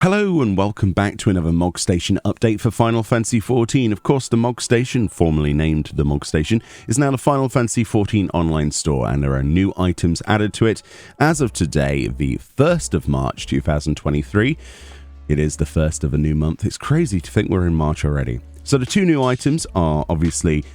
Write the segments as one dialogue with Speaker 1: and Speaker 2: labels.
Speaker 1: Hello and welcome back to another Mogstation update for Final Fantasy XIV. Of course, the Mogstation, formerly named the Mogstation, is now the Final Fantasy XIV online store, and there are new items added to it. As of today, the 1st of March 2023, it is the first of a new month. It's crazy to think we're in March already. So the two new items are obviously,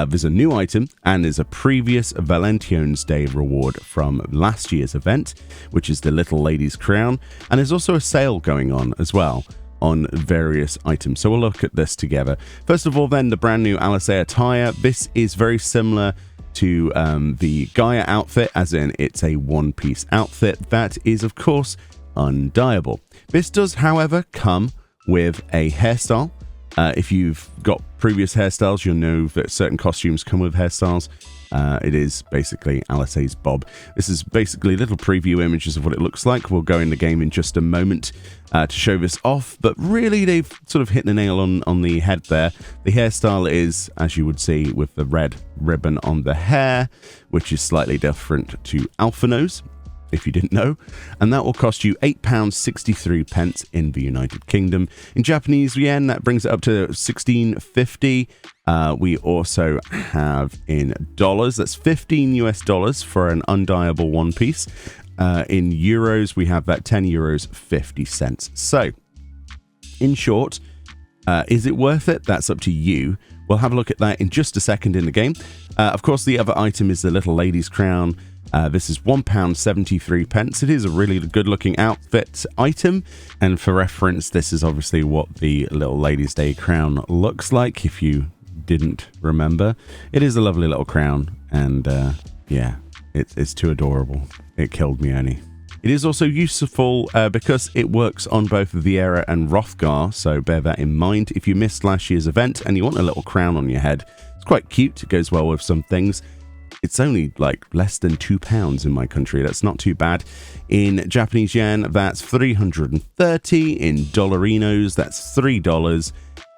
Speaker 1: there's a new item and there's a previous Valention's Day reward from last year's event, which is the Little Lady's Crown. And there's also a sale going on as well on various items. So we'll look at this together. First of all, then, the brand new Alisaie attire. This is very similar to the Gaia outfit, as in it's a one-piece outfit that is, of course, undyeable. This does, however, come with a hairstyle. If you've got previous hairstyles, you'll know that certain costumes come with hairstyles. It is basically Alisaie's bob. This is basically little preview images of what it looks like. We'll go in the game in just a moment to show this off, but really they've sort of hit the nail on the head there. The hairstyle is, as you would see, with the red ribbon on the hair, which is slightly different to Alphino's, if you didn't know, and that will cost you £8.63 in the United Kingdom. In Japanese yen, that brings it up to $16.50. We also have in dollars, that's $15 for an undyeable one piece. In euros, we have that €10.50. So, in short, is it worth it? That's up to you. We'll have a look at that in just a second in the game. Of course, the other item is the Little Lady's Crown. This is £1.73. It is a really good looking outfit item, and for reference, this is obviously what the Little Lady's Day crown looks like, if you didn't remember. It is a lovely little crown, and yeah, it's too adorable. It killed Meoni. It is also useful because it works on both Viera and Hrothgar, so bear that in mind. If you missed last year's event and you want a little crown on your head, it's quite cute. It goes well with some things. It's only like less than £2 in my country. That's not too bad. In Japanese yen, that's 330. In dollarinos, that's $3.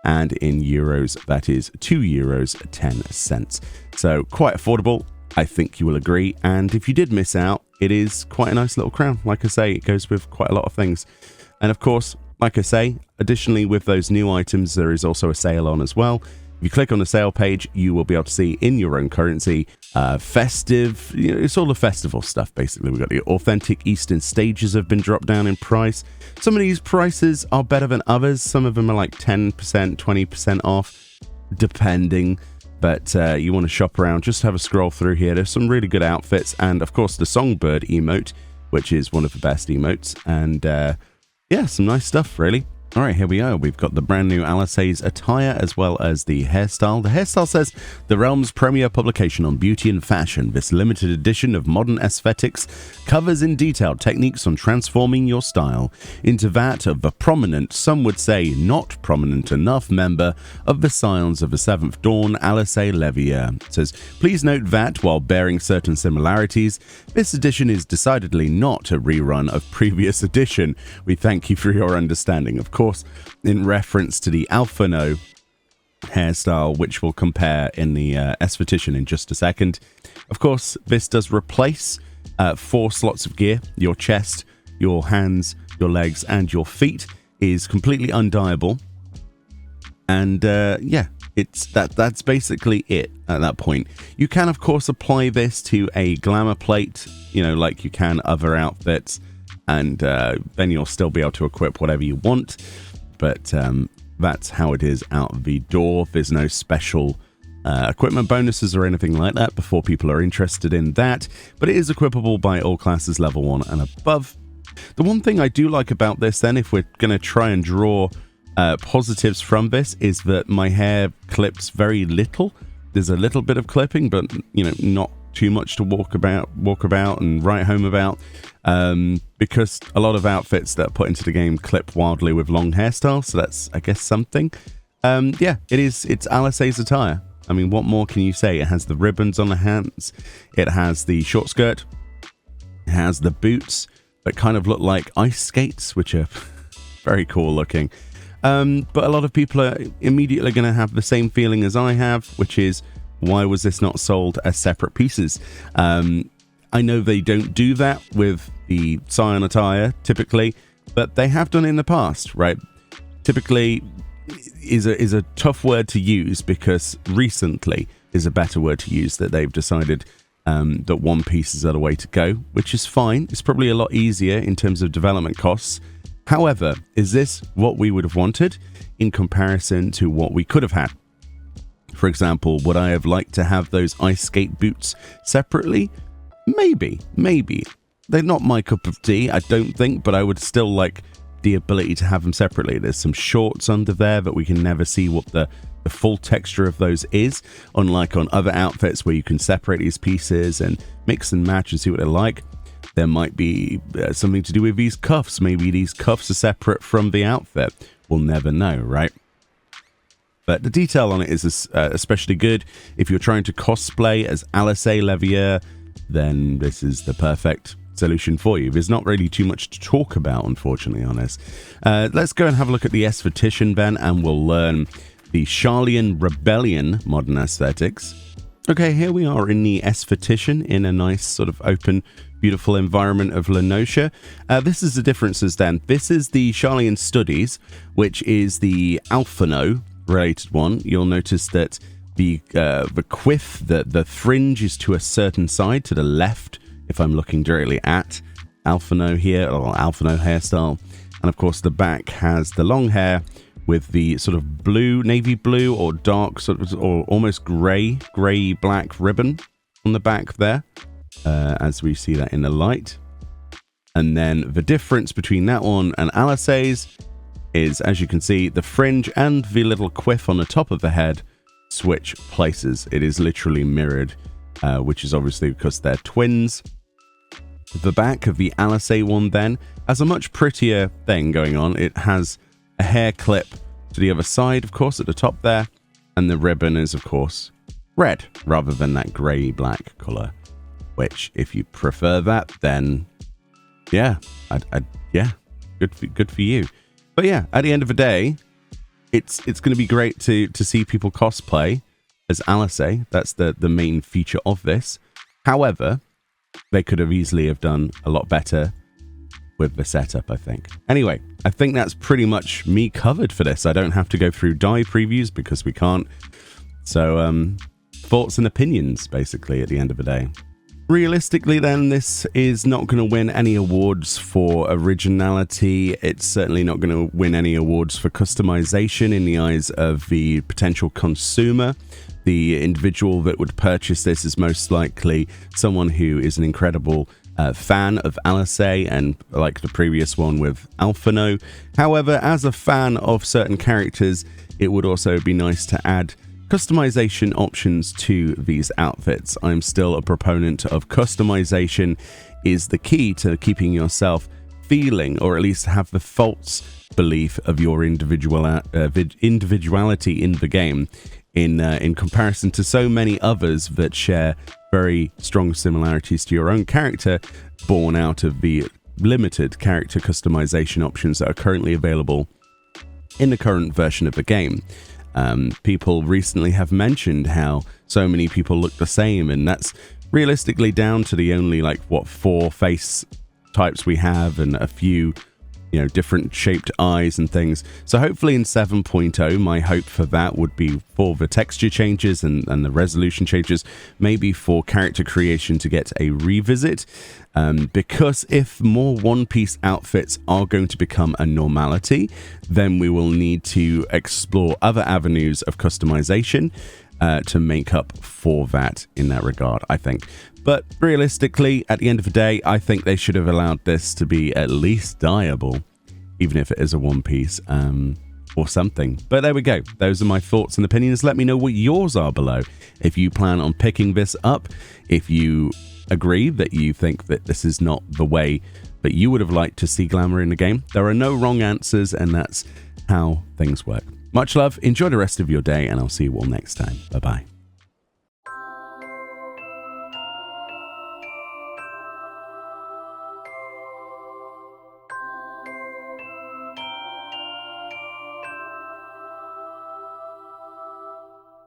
Speaker 1: And in euros, that is €2.10. So quite affordable. I think you will agree. And if you did miss out, it is quite a nice little crown. Like I say, it goes with quite a lot of things. And of course, like I say, additionally with those new items, there is also a sale on as well. If you click on the sale page, you will be able to see in your own currency, festive, it's all the festival stuff, basically. We've got the authentic Eastern stages have been dropped down in price. Some of these prices are better than others. Some of them are like 10%, 20% off, depending. But you want to shop around, just have a scroll through here. There's some really good outfits. And of course, the Songbird emote, which is one of the best emotes. And yeah, some nice stuff, really. All right, here we are. We've got the brand new Alisaie's attire as well as the hairstyle. The hairstyle says, the realm's premier publication on beauty and fashion. This limited edition of modern aesthetics covers in detail techniques on transforming your style into that of a prominent, some would say not prominent enough, member of the Scions of the Seventh Dawn, Alisaie Levier. It says, please note that, while bearing certain similarities, this edition is decidedly not a rerun of previous edition. We thank you for your understanding. Of course, in reference to the Alphino hairstyle, which we'll compare in the esthetician in just a second. Of course, this does replace 4 slots of gear. Your chest, your hands, your legs, and your feet is completely undyeable. And yeah, that's basically it at that point. You can, of course, apply this to a glamour plate, like you can other outfits. And then you'll still be able to equip whatever you want. But that's how it is out the door. There's no special equipment bonuses or anything like that before people are interested in that. But it is equipable by all classes level 1 and above. The one thing I do like about this then, if we're going to try and draw positives from this, is that my hair clips very little. There's a little bit of clipping, but, not too much to walk about and write home about, because a lot of outfits that are put into the game clip wildly with long hairstyles, so that's, I guess, something. Yeah, it's Alisaie's attire. I mean, what more can you say? It has the ribbons on the hands, it has the short skirt, it has the boots that kind of look like ice skates, which are very cool looking. But a lot of people are immediately going to have the same feeling as I have, which is, why was this not sold as separate pieces? I know they don't do that with the Scion attire, typically. but they have done it in the past, right? Typically is a tough word to use because recently is a better word to use, that they've decided that One Piece is the way to go, which is fine. It's probably a lot easier in terms of development costs. However, is this what we would have wanted in comparison to what we could have had? For example, would I have liked to have those ice skate boots separately? Maybe. They're not my cup of tea, I don't think, but I would still like the ability to have them separately. There's some shorts under there, but we can never see what the full texture of those is, unlike on other outfits where you can separate these pieces and mix and match and see what they're like. There might be something to do with these cuffs. Maybe these cuffs are separate from the outfit. We'll never know, right? But the detail on it is especially good. If you're trying to cosplay as Alisaie Levier, then this is the perfect solution for you. There's not really too much to talk about, unfortunately, on this. Let's go and have a look at the FFXIV then, and we'll learn the Charlian Rebellion modern aesthetics. Okay, here we are in the FFXIV in a nice sort of open, beautiful environment of Lenosha. This is the differences then. This is the Charlian Studies, which is the Alphano related one. You'll notice that the quiff, the fringe is to a certain side, to the left, if I'm looking directly at Alphano here, or Alphano hairstyle. And of course the back has the long hair with the sort of blue, navy blue, or dark sort of, or almost grey black ribbon on the back there, as we see that in the light. And then the difference between that one and Alisaie's is, as you can see, the fringe and the little quiff on the top of the head switch places. It is literally mirrored, which is obviously because they're twins. The back of the Alisaie one then has a much prettier thing going on. It has a hair clip to the other side, of course, at the top there, and the ribbon is, of course, red rather than that grey-black colour. Which, if you prefer that, then yeah, yeah, good for you. But yeah, at the end of the day, it's going to be great to see people cosplay as Alisaie. That's the main feature of this. However, they could have easily have done a lot better with the setup, I think. Anyway, I think that's pretty much me covered for this. I don't have to go through dye previews because we can't. So, thoughts and opinions, basically, at the end of the day. Realistically, then, this is not going to win any awards for originality. It's certainly not going to win any awards for customization in the eyes of the potential consumer. The individual that would purchase this is most likely someone who is an incredible fan of Alisaie, and like the previous one with Alphano. However, as a fan of certain characters, it would also be nice to add customization options to these outfits. I'm still a proponent of customization is the key to keeping yourself feeling, or at least have the false belief of your individuality in the game, in comparison to so many others that share very strong similarities to your own character, born out of the limited character customization options that are currently available in the current version of the game. People recently have mentioned how so many people look the same, and that's realistically down to the only 4 face types we have, and a few different shaped eyes and things. So hopefully in 7.0, my hope for that would be for the texture changes and the resolution changes, maybe for character creation to get a revisit, because if more One Piece outfits are going to become a normality, then we will need to explore other avenues of customization to make up for that in that regard, I think. But realistically, at the end of the day, I think they should have allowed this to be at least dyeable, even if it is a One Piece or something. But there we go. Those are my thoughts and opinions. Let me know what yours are below. If you plan on picking this up, if you agree that you think that this is not the way that you would have liked to see glamour in the game. There are no wrong answers, and that's how things work. Much love, enjoy the rest of your day, and I'll see you all next time. Bye-bye.